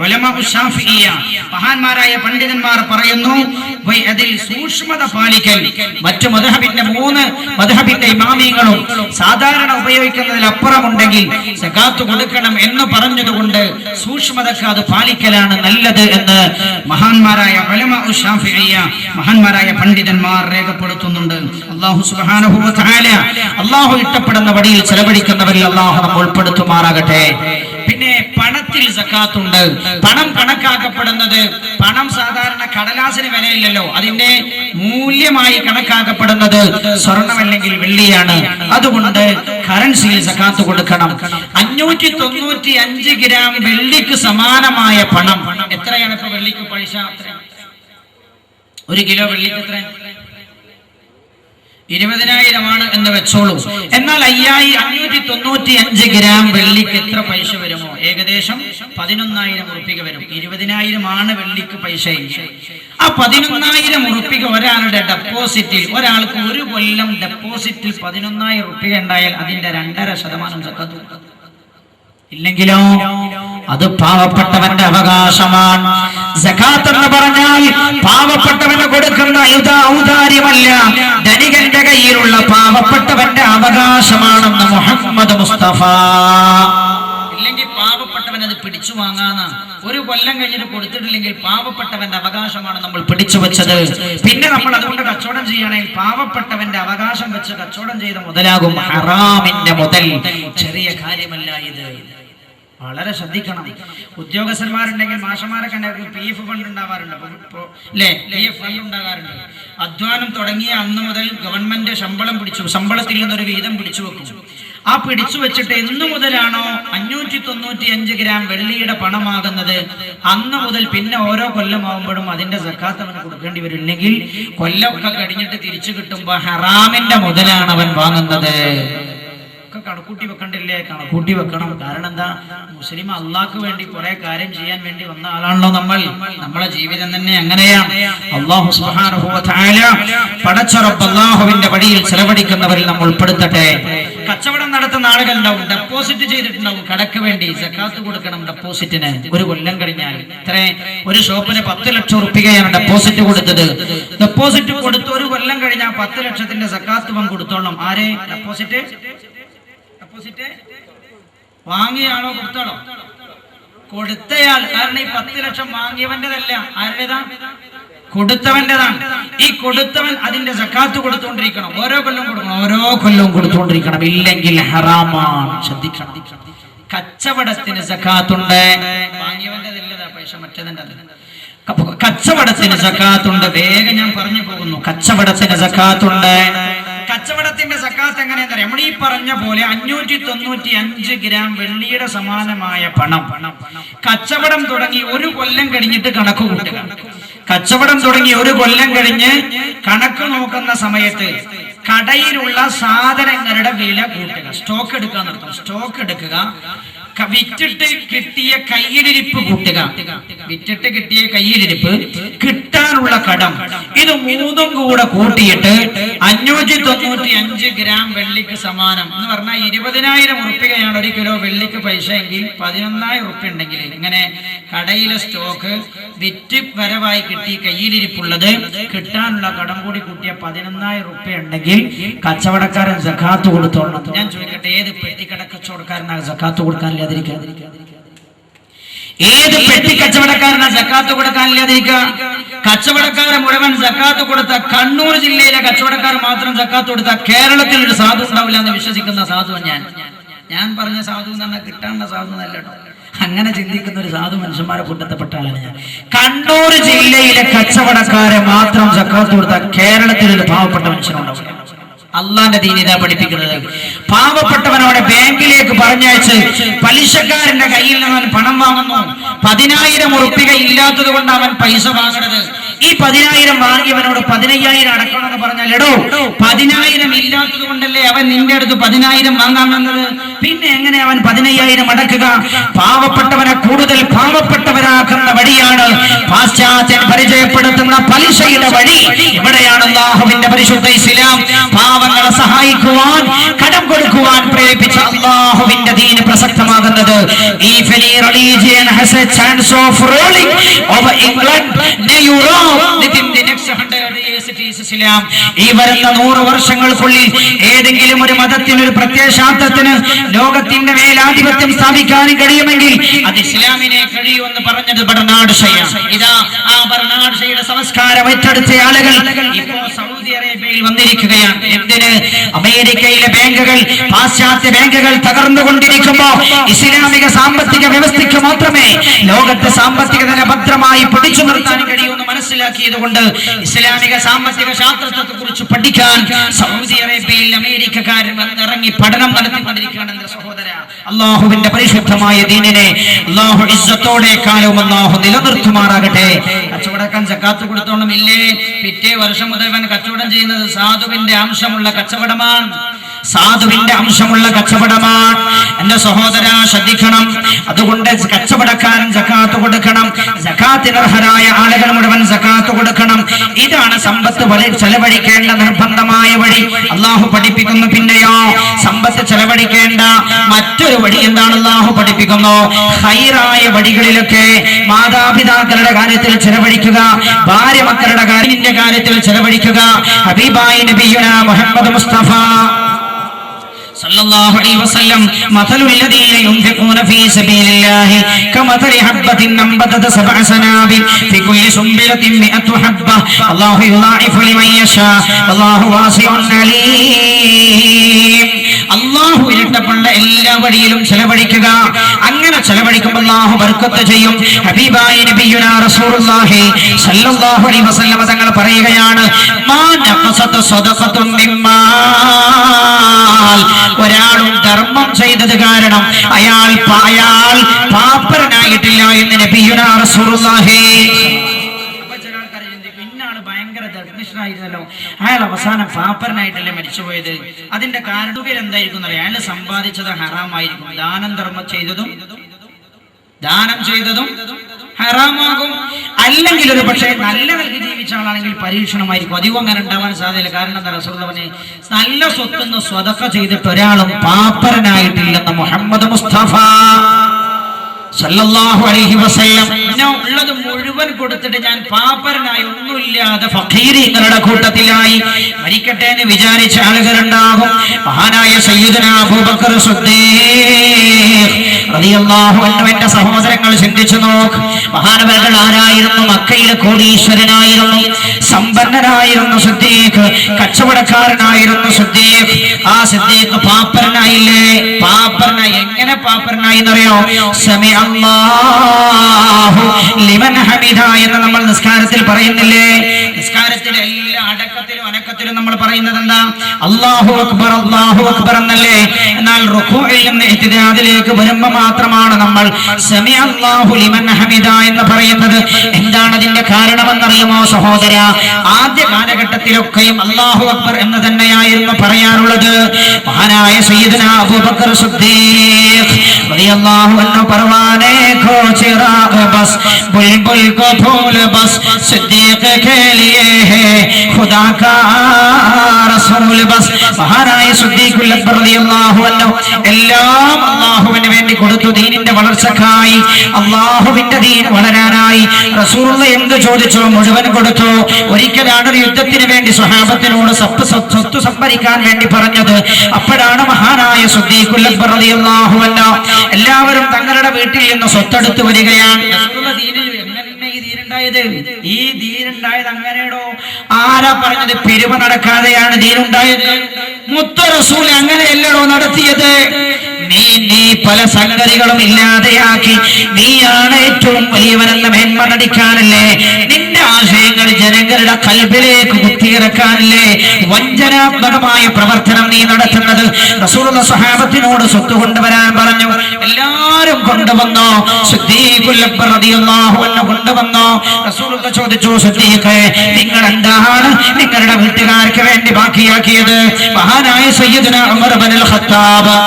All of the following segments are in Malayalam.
ഉലമാ ശാഫിഇയ്യ മഹാന്മാരായ പണ്ഡിതന്മാർ പറയുന്നു അതിൽ സൂക്ഷ്മത പാലിക്കൽ. മറ്റു മദ്ഹബിന്റെ 3 മദ്ഹബിന്റെ ഇമാമികളും സാധാരണ ഉപയോഗിക്കുന്നതിലപ്പുറമുണ്ടെങ്കിൽ സകാത്ത് കൊടുക്കണം എന്ന് പറഞ്ഞതുകൊണ്ട് സൂക്ഷ്മതക്ക് അത് പാലിക്കലാണ് നല്ലത് എന്ന് മഹാന്മാരായ ഉലമാ ശാഫിഇയ്യ മഹാന്മാരായ പണ്ഡിതന്മാർ രേഖപ്പെടുത്തുന്നുണ്ട്. അല്ലാഹു സുബ്ഹാനഹു വ തആല അല്ലാഹു ഇഷ്ടപ്പെടുന്ന വഴിയിൽ ചെലവഴിക്കുന്നവരിൽ അല്ലാഹു നമ്മെ ഉൾപ്പെടുത്തുമാറാകട്ടെ. പിന്നെ പണത്തിൽ സകാത്തുണ്ട്. പണം കണക്കാക്കപ്പെടുന്നത്, പണം സാധാരണ കടലാസിന് വിലയില്ലല്ലോ, അതിന്റെ മൂല്യമായി കണക്കാക്കപ്പെടുന്നത് സ്വർണം അല്ലെങ്കിൽ വെള്ളിയാണ്. അതുകൊണ്ട് കറൻസിയിൽ സകാത്ത് കൊടുക്കണം. 595 ഗ്രാം വെള്ളിക്ക് സമാനമായ പണം എത്രയാണ് ഇപ്പൊ വെള്ളിക്ക് പൈസ? 1 കിലോ വെള്ളിക്ക് എത്ര? 20,000 എന്ന് വെച്ചോളൂ. എന്നാൽ 595 ഗ്രാം വെള്ളിക്ക് എത്ര പൈസ വരുമോ? ഏകദേശം 11,000 ഉറുപ്പിക വരും. 20,000 വെള്ളിക്ക് പൈസ. ആ 11,000 ഉറുപ്പിക ഒരാളുടെ ഡെപ്പോസിറ്റിൽ, ഒരാൾക്ക് 1 കൊല്ലം ഡെപ്പോസിറ്റിൽ 11,000 ഉറുപ്പിക ഉണ്ടായാൽ അതിന്റെ 2.5% സക്കാത്ത്. ഇല്ലെങ്കിലോ അത് പാവപ്പെട്ടവന്റെ അവകാശമാണ്. സകാത്ത് എന്ന് പറഞ്ഞാൽ പാവപ്പെട്ടവന് കൊടുക്കുന്ന ഔദാര്യമല്ല, ധനികന്റെ കയ്യിലുള്ള പാവപ്പെട്ടവന്റെ അവകാശമാണെന്ന് മുഹമ്മദ് മുസ്തഫ. ഇല്ലെങ്കിൽ പാവപ്പെട്ടവൻ അത് പിടിച്ചു വാങ്ങാനാ. 1 കൊല്ലം കഴിഞ്ഞിട്ട് കൊടുത്തിട്ടില്ലെങ്കിൽ പാവപ്പെട്ടവന്റെ അവകാശമാണ് നമ്മൾ പിടിച്ചു വെച്ചത്. പിന്നെ നമ്മൾ അതുകൊണ്ട് കച്ചവടം ചെയ്യുകയാണെങ്കിൽ പാവപ്പെട്ടവന്റെ അവകാശം വെച്ച് കച്ചവടം ചെയ്ത മുതലാകും ഹറാമിന്റെ മുതൽ. ചെറിയ കാര്യമല്ല ഇത്. വളരെ ശ്രദ്ധിക്കണം. ഉദ്യോഗസ്ഥന്മാരുണ്ടെങ്കിൽ മാഷന്മാരൊക്കെ ഉണ്ടെങ്കിൽ PF ഫണ്ട് ഉണ്ടാവാറുണ്ട് അല്ലേ? PF ഫണ്ട് ഉണ്ടാകാറുണ്ട്. അധ്വാനം തുടങ്ങിയ അന്ന് മുതൽ ഗവൺമെന്റ് ശമ്പളത്തിൽ നിന്നൊരു വീതം പിടിച്ചു വെക്കും. ആ പിടിച്ചു വെച്ചിട്ട് എന്ന് മുതലാണോ 595 ഗ്രാം വെള്ളിയുടെ പണമാകുന്നത് അന്ന് മുതൽ പിന്നെ ഓരോ കൊല്ലമാകുമ്പോഴും അതിന്റെ സക്കാത്ത് അവന് കൊടുക്കേണ്ടി വരും. ഇല്ലെങ്കിൽ കൊല്ലമൊക്കെ കഴിഞ്ഞിട്ട് തിരിച്ചു കിട്ടുമ്പോ ഹറാമിന്റെ മുതലാണ് അവൻ വാങ്ങുന്നത്. കണക്കൂട്ടി വെക്കണ്ടില്ലേ? കണക്കൂട്ടി വെക്കണം. കാരണം എന്താ? മുസ്ലിം അള്ളാഹ്ക്ക് വേണ്ടി കുറെ കാര്യം ചെയ്യാൻ വേണ്ടി വന്ന ആളാണല്ലോ നമ്മൾ. നമ്മളെ ജീവിതം തന്നെ അങ്ങനെയാണ്. അല്ലാഹു സുബ്ഹാനഹു വ തആല പടച്ച റബ്ബ് അല്ലാഹുവിന്റെ വഴിയിൽ ചെലവഴിക്കുന്നവരിൽ നമ്മൾ ഉൾപ്പെടുത്തട്ടെ. കച്ചവടം നടത്തുന്ന ആളുകളുണ്ടാവും, ഡെപ്പോസിറ്റ് ചെയ്തിട്ടുണ്ടാവും കടക്ക് വേണ്ടി. സക്കാത്ത് കൊടുക്കണം ഡെപ്പോസിറ്റിന്. 1 കൊല്ലം കഴിഞ്ഞാൽ ഇത്ര ഒരു ഷോപ്പിന് 10 ലക്ഷം ഉറുപ്പികയാണ് ഡെപ്പോസിറ്റ് കൊടുത്തത്. ഡെപ്പോസിറ്റ് കൊടുത്ത് 1 കൊല്ലം കഴിഞ്ഞാൽ 10 ലക്ഷത്തിന്റെ സക്കാത്ത് അവൻ കൊടുത്തോളണം. ആരെ? ഡെപ്പോസിറ്റ് വാങ്ങിയാളോ കൊടുത്താളോ? കൊടുത്തയാൾ. കാരണം ഈ 10 ലക്ഷം വാങ്ങിയവന്റെതല്ല, ആരുടേതാ? കൊടുത്തവന്റേതാണ്. ഈ കൊടുത്തവൻ അതിന്റെ സക്കാത്ത് കൊടുത്തുകൊണ്ടിരിക്കണം. ഓരോ കൊല്ലം കൊടുക്കണം, ഓരോ കൊല്ലവും കൊടുത്തുകൊണ്ടിരിക്കണം. ഇല്ലെങ്കിൽ ഹറാമാണ്. ശ്രദ്ധിക്കണം. കച്ചവടത്തിന് സക്കാത്തുണ്ട്. വാങ്ങിയവന്റെതല്ലതാ പൈസ, മറ്റേതിന്റെ. കച്ചവടത്തിന് സക്കാത്തുണ്ട്. വേഗം ഞാൻ പറഞ്ഞു പോകുന്നു. കച്ചവടത്തിന് സക്കാത്തുണ്ട്. കച്ചവടത്തിന്റെ സക്കാത്ത് എങ്ങനെയാ? നമ്മൾ ഈ പറഞ്ഞ പോലെ 595 ഗ്രാം വെള്ളിയുടെ സമാനമായ പണം കച്ചവടം തുടങ്ങി 1 കൊല്ലം കഴിഞ്ഞിട്ട് കണക്ക് കൂട്ടുക. കച്ചവടം തുടങ്ങി 1 കൊല്ലം കഴിഞ്ഞ് കണക്ക് നോക്കുന്ന സമയത്ത് കടയിലുള്ള സാധനങ്ങളുടെ വില കൂട്ടുക. സ്റ്റോക്ക് എടുക്കാൻ നിർത്തും. സ്റ്റോക്ക് എടുക്കുക. വിറ്റിട്ട് കിട്ടിയ കയ്യിലിരിപ്പ് കൂട്ടുക. വിറ്റിട്ട് കിട്ടിയ കയ്യിലിരിപ്പ്, കിട്ടാനുള്ള കടം, ഇത് 3ഉം കൂടെ കൂട്ടിയിട്ട് 595 ഗ്രാം വെള്ളിക്ക് സമാനം എന്ന് പറഞ്ഞാൽ 20,000 ഉറുപ്പികയാണ് 1 കിലോ വെള്ളിക്ക് പൈസ എങ്കിൽ 11,000 ഉറുപ്പിക ഉണ്ടെങ്കിൽ ഇങ്ങനെ കടയിലെ സ്റ്റോക്ക്, വിറ്റ് വരവായി കിട്ടി കയ്യിലിരിപ്പുള്ളത്, കിട്ടാനുള്ള കടം കൂടി കൂട്ടിയ 11,000 ഉറുപ്പിക ഉണ്ടെങ്കിൽ കച്ചവടക്കാരൻ സക്കാത്ത് കൊടുത്തോളണം. ഞാൻ ചോദിക്കട്ടെ, ഏത് പെട്ടിക്കട കച്ചവടക്കാരനാണ് സക്കാത്ത് കൊടുക്കാനില്ല? ഏത് പെട്ടി കച്ചവടക്കാരനാ സക്കാത്ത് കൊടുക്കാനില്ലാതിരിക്കുക? കച്ചവടക്കാരൻ മുഴുവൻ സക്കാത്ത് കൊടുത്ത, കണ്ണൂർ ജില്ലയിലെ കച്ചവടക്കാർ മാത്രം സക്കാത്ത് കൊടുത്ത കേരളത്തിൽ ഒരു സാധു ഉണ്ടാവില്ല എന്ന് വിശ്വസിക്കുന്ന സാധു ഞാൻ പറഞ്ഞ സാധു എന്ന് പറഞ്ഞാൽ കിട്ടാനുള്ള സാധു എന്നല്ല. അങ്ങനെ ചിന്തിക്കുന്ന ഒരു സാധു മനുഷ്യന്മാരെ കൂട്ടത്തിൽപ്പെട്ട ആളാണ് ഞാൻ. കണ്ണൂർ ജില്ലയിലെ കച്ചവടക്കാരെ മാത്രം സക്കാത്ത് കൊടുത്ത കേരളത്തിൽ ഒരു പാവപ്പെട്ട മനുഷ്യനുണ്ടാവില്ല. അള്ളാന്റെ ദീൻ ഇതാ പഠിപ്പിക്കുന്നത്. പാവപ്പെട്ടവനോടെ ബാങ്കിലേക്ക് പറഞ്ഞയച്ച് പലിശക്കാരന്റെ കയ്യിൽ നിന്ന് അവൻ പണം വാങ്ങുന്നു. 10,000 ഉറുപ്പിക ഇല്ലാത്തത് കൊണ്ട് അവൻ പൈസ വാങ്ങണത്. ഈ 10,000 വാങ്ങിയവനോട് 15,000 അടക്കണമെന്ന് പറഞ്ഞാൽ, എടോ 10,000 ഇല്ലാത്തത് കൊണ്ടല്ലേ അവൻ നിന്റെ അടുത്ത് 10,000 വാങ്ങാമെന്നത്? പിന്നെ എങ്ങനെ അവൻ 15,000 അടക്കുക? പാവപ്പെട്ടവനെ കൂടുതൽ പാവപ്പെട്ടവരാക്കുന്ന വഴിയാണ് പാശ്ചാത്യൻ പരിചയപ്പെടുത്തുന്ന ഉണ്ടാകുന്ന പലിശയുടെ വഴി. ഇവിടെയാണ് അല്ലാഹുവിന്റെ പരിശുദ്ധ ഇസ്ലാം പാവങ്ങളെ സഹായിക്കുവാൻ, കടം കൊടുക്കുവാൻ പ്രേരിപ്പിച്ച അല്ലാഹുവിന്റെ ദീൻ പ്രസക്തമാകുന്നത്. Even religion has a chance of ruling over England, Europe within the next 100 years. It is Islam. ഈ വരുന്ന 100 വർഷങ്ങൾക്കുള്ളിൽ ഏതെങ്കിലും ഒരു മതത്തിന്, ഒരു പ്രത്യയശാസ്ത്രത്തിന് ലോകത്തിന്റെ മേലാധിപത്യം സ്ഥാപിക്കാൻ കഴിയുമെങ്കിൽ അത് ഇസ്ലാമിനെ കഴിയുമെന്ന് പറഞ്ഞത് ബർനാർഡ് ഷായാണ്. ഇതാ ആ ബർനാർഡ് ഷായുടെ സംസ്കാരം ഏറ്റെടുത്ത ആളുകൾ ഇപ്പോൾ സൗദി അറേബ്യയിൽ വന്നിരിക്കുകയാണ്. എന്തിന്? അമേരിക്കയിലെ ബാങ്കുകൾ, പാശ്ചാത്യ ബാങ്കുകൾ തകർന്നുകൊണ്ടിരിക്കുമ്പോ ഇസ്ലാമിക സാമ്പത്തിക വ്യവസ്ഥയ്ക്ക് മാത്രമേ ലോകത്തെ സാമ്പത്തിക നില ഭദ്രമായി പിടിച്ചു നിർത്താൻ കഴിയുമെന്ന് മനസ്സിലാക്കിയത് കൊണ്ട് ഇസ്ലാമിക സാമ്പത്തിക ശാസ്ത്രത്തെ കുറിച്ച് പഠിക്കാൻ സൗദി അറേബ്യയിൽ അമേരിക്കക്കാരൻ വന്നിറങ്ങി പഠനം നടത്തിക്കൊണ്ടിരിക്കുകയാണ്. എന്റെ സഹോദര, അള്ളാഹുവിന്റെ പരിശുദ്ധമായ ദീനിനെ അള്ളാഹു ഇസ്സത്തോടെ കാലവും അള്ളാഹു നിലനിർത്തുമാറാകട്ടെ. കച്ചവടക്കാൻ സക്കാത്ത് കൊടുത്തോണമില്ലേ? പിറ്റേ വർഷം മുതൽ കച്ചവടം ചെയ്യുന്നത് സാധുവിന്റെ അംശമുള്ള കച്ചവടമാണ്, സാധുവിന്റെ അംശമുള്ള കച്ചവടമാണ്. എന്റെ സഹോദര, ശ്രദ്ധിക്കണം. അതുകൊണ്ട് കച്ചവടക്കാരൻ സക്കാത്ത് കൊടുക്കണം. സക്കാത്തിന് അർഹരായ ആളുകൾ മുഴുവൻ സക്കാത്ത് കൊടുക്കണം. ഇതാണ് സമ്പത്ത് ചെലവഴിക്കേണ്ട നിർബന്ധമായ വഴി. അള്ളാഹു പഠിപ്പിക്കുന്നു. പിന്നെയോ സമ്പത്ത് ചെലവഴിക്കേണ്ട മറ്റൊരു വഴി എന്താണ്? അള്ളാഹു പഠിപ്പിക്കുന്നു. ഖൈറായ വഴികളിലൊക്കെ മാതാപിതാക്കളുടെ കാര്യത്തിൽ ചെലവഴിക്കുക, ഭാര്യ മക്കളുടെ കാര്യത്തിൽ ചെലവഴിക്കുക. ഹബീബായ നബിയുനാ മുഹമ്മദ് മുസ്തഫ സല്ലല്ലാഹു അലൈഹി വസല്ലം മതലുൽ ലദീന യുൻഫിഖൂന ഫീ സബീലില്ലാഹി കമതലി ഹബ്ബത്തിൻ അംബതത സബഅ സനാബിൽ ഫീ കുല്ലി സുംബിലത്തിൻ മിഅതു ഹബ്ബ അല്ലാഹു യുളാഇഫു ലിമൻ യശാ അല്ലാഹു വാസിഉൻ അലീം. അല്ലാഹു ഇരട്ടപ്പുള്ള എല്ലാ വഴിയിലും ചെലവഴിക്കുക. അങ്ങനെ ചെലവഴിക്കുമ്പോൾ അല്ലാഹു ബർക്കത്ത് ചെയ്യും. ഹബീബായ നബിയുനാ റസൂലുള്ളാഹി സല്ലല്ലാഹു അലൈഹി വസല്ലം തങ്ങൾ പറയുകയാണ്, മാ നഖസത സദഖത്തുൻ മിമ്മാൽ. ഒരാളും ധർമ്മം ചെയ്തത് കാരണം അയാൾ പാപ്പരനായിട്ടില്ല എന്ന് നബിയുനാ റസൂലുള്ളാഹി. ഇന്നാണ് ഭയങ്കര ധർമ്മിഷ്ഠനായിരുന്നല്ലോ, അയാൾ അവസാനം പാപ്പരനായിട്ടല്ലേ മരിച്ചുപോയത്. അതിന്റെ കാരണം എന്തായിരിക്കും എന്നറിയാം? അയാൾ സമ്പാദിച്ചത് ഹറാമായിരിക്കും. ദാനം ചെയ്തതും ഹറാമാകും. അല്ലെങ്കിൽ ഒരു പക്ഷേ നല്ല നിലയ്ക്ക് ജീവിച്ച ആളാണെങ്കിൽ പരീക്ഷണമായിരിക്കും. അധികം അങ്ങനെ ഉണ്ടാവാൻ സാധ്യതയില്ല. കാരണം എന്താ? റസൂലുള്ളാഹി പറഞ്ഞു, നല്ല സ്വത്തുനിന്ന് സ്വതക്ക ചെയ്തിട്ട് ഒരാളും പാപ്പരനായിട്ടില്ലെന്ന് മുഹമ്മദ് മുസ്തഫ സല്ലല്ലാഹു അലൈഹി വസല്ലം. ഉള്ളത് മുഴുവൻ കൊടുത്തിട്ട് ഞാൻ പാപ്പരനായി ഒന്നുമില്ലാതെ ഫഖീറിങ്ങളുടെ കൂട്ടത്തിലായി മരിക്കട്ടെ എന്ന് വിചാരിച്ച ആളുകളുണ്ടാകും. മഹാനായ സയ്യിദുനാ അബൂബക്കർ സിദ്ദീഖ് റളിയല്ലാഹു അൻഹു. എന്റെ സഹോദരങ്ങൾ ചിന്തിച്ചു നോക്ക്, മഹാനവറുകൾ ആരായിരുന്നു? മക്കയിലെ കോടീശ്വരനായിരുന്നു, സമ്പന്നനായിരുന്നു സിദ്ദീഖ്, കച്ചവടക്കാരനായിരുന്നു സിദ്ദീഖ്. ആ സിദ്ദീഖ് പാപ്പരനായില്ലേ? പാപ്പരനായി. എങ്ങനെ പാപ്പരനായി എന്നറിയോ? സമി അല്ലാഹു ലിമൻ ഹമിദ എന്ന് നമ്മൾ നിസ്കാരത്തിൽ പറയുന്നില്ലേ? നിസ്കാരത്തിലെ എല്ലാ അടക്കത്തിലും അനക്കത്തിലും നമ്മൾ പറയുന്നത് എന്താ? അല്ലാഹു അക്ബർ, അല്ലാഹു അക്ബർ എന്നല്ലേ? എന്നാൽ റുകൂഇൽ നിന്ന് ഇഅ്തിദാലിലേക്ക് വരുമ്പോൾ മാത്രമാണ് നമ്മൾ സമി അല്ലാഹു ലിമൻ ഹമിദ എന്ന് പറയുന്നത്. എന്താണ് അതിന്റെ കാരണമെന്നറിയുമോ സഹോദര? ആദ്യ കാലഘട്ടത്തിലൊക്കെയും അല്ലാഹു അക്ബർ എന്ന് തന്നെയായിരുന്നു പറയാറുള്ളത്. മഹാനായ സയ്യിദുനാ അബൂബക്കർ സിദ്ദീഖ് റളിയല്ലാഹു അൻഹു परवाने को चिराग बस बुलबुल को फूल बस सिद्दीक के लिए है खुदा का रसूल बस. മഹാനായ സിദ്ദീഖുൽ അക്ബർ റളിയല്ലാഹു അൻഹു എല്ലാം അല്ലാഹുവിന് വേണ്ടി കൊടുത്തു. ദീനിന്റെ വളർച്ചക്കായി, അല്ലാഹുവിന്റെ ദീൻ വളരാനായി റസൂലുള്ളാഹി എന്ത് ചോദിച്ചോ മുഴുവൻ കൊടുത്തു. ഒരിക്കലാണ് ഒരു യുദ്ധത്തിന് വേണ്ടി സ്വഹാബത്തിനോട് സ്വത്ത് സംഭരിക്കാൻ വേണ്ടി പറഞ്ഞത്. അപ്പോഴാണ് മഹാനായ സിദ്ദീഖുൽ അക്ബർ റളിയല്ലാഹു അൻഹു എല്ലാവരും തങ്ങളുടെ വീട്ടിൽ നിന്ന് സ്വത്തെടുത്ത് വരികയാണ്. ഈ ദീനുണ്ടായത് അങ്ങനെയോ? ആരാ പറഞ്ഞത്? പിരിവ നടക്കാതെയാണ് ദീനുണ്ടായത്. മുത്ത റസൂൽ അങ്ങനെയല്ലടോ നടത്തിയത്. നീ പല സംഗതികളും ഇല്ലാതെയാക്കി നീയാണ് ഏറ്റവും വലിയവനെന്ന മേന്മ നടിക്കാനല്ലേ? നിന്റെ ആശയങ്ങൾ ജനങ്ങളുടെ കൽബിലേക്ക് കുത്തിയിറക്കാനല്ലേ വഞ്ചനാത്മകമായ പ്രവർത്തനം നീ നടത്തുന്നത്? റസൂലുള്ളാഹി സ്വഹാബത്തിനോട് സ്വത്ത് കൊണ്ടുവരാൻ പറഞ്ഞു. എല്ലാവരും കൊണ്ടുവന്നു. സിദ്ദീഖുൽ അക്ബർ റളിയല്ലാഹു അൻഹു കൊണ്ടുവന്നു. റസൂലുള്ളാഹി ചോദിച്ചു, സിദ്ദീഖേ, നിങ്ങൾ എന്താണ് നിങ്ങളുടെ വീട്ടുകാർക്ക് വേണ്ടി ബാക്കിയാക്കിയത്? മഹാനായ സയ്യിദുനാ ഉമർ ഇബ്നുൽ ഖത്താബ്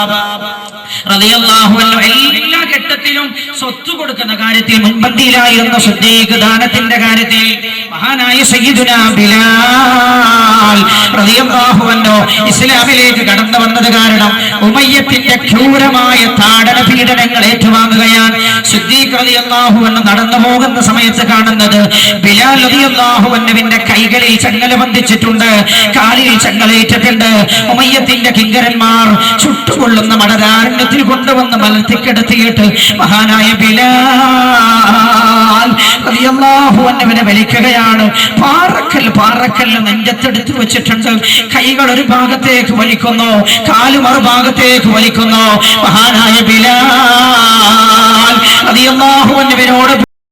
റളിയല്ലാഹു അൻഹു എല്ലാ ഘട്ടത്തിലും സ്വത്ത് കൊടുക്കുന്ന കാര്യത്തിൽ മുൻപന്തിയിലായിരുന്ന സിദ്ദീഖ്, ദാനത്തിന്റെ കാര്യത്തിൽ മഹാനായ സയ്യിദുനാ ബിലാൽ റളിയല്ലാഹു അൻഹു ഇസ്ലാമിലേക്ക് കടന്നു വന്നത് കാരണം ഉമയ്യത്തിന്റെ ക്രൂരമായ താടന പീഡനങ്ങൾ ഏറ്റുവാങ്ങുകയാണ്. സിദ്ദീഖ് റളിയല്ലാഹു അൻഹു നടന്നു പോകുന്ന സമയത്ത് കാണുന്നത് ബിലാൽ റളിയല്ലാഹു അൻഹുവിന്റെ കൈകളിൽ ചങ്ങല ബന്ധിച്ചിട്ടുണ്ട്, കാലിൽ ചങ്ങലേറ്റിട്ടുണ്ട്. ഉമയ്യത്തിന്റെ കിങ്കരന്മാർ ചുട്ടുകൊള്ളുന്ന മടരാരണ്യത്തിൽ കൊണ്ടുവന്ന് മലർത്തിക്കെടുത്തിയിട്ട് മഹാനായ ബിലാൽ റളിയല്ലാഹു അൻഹുവിനെ വലിക്കുകയാണ്. പാറക്കല്ല് നെഞ്ചത്തെടുത്ത് വെച്ചിട്ടുണ്ട്. കൈകൾ ഒരു ഭാഗത്തേക്ക് വലിക്കുന്നു, കാല് മറുഭാഗത്തേക്ക് വലിക്കുന്നു. മഹാനായ ബിലാൽ റളിയല്ലാഹു അൻഹുവിനോട്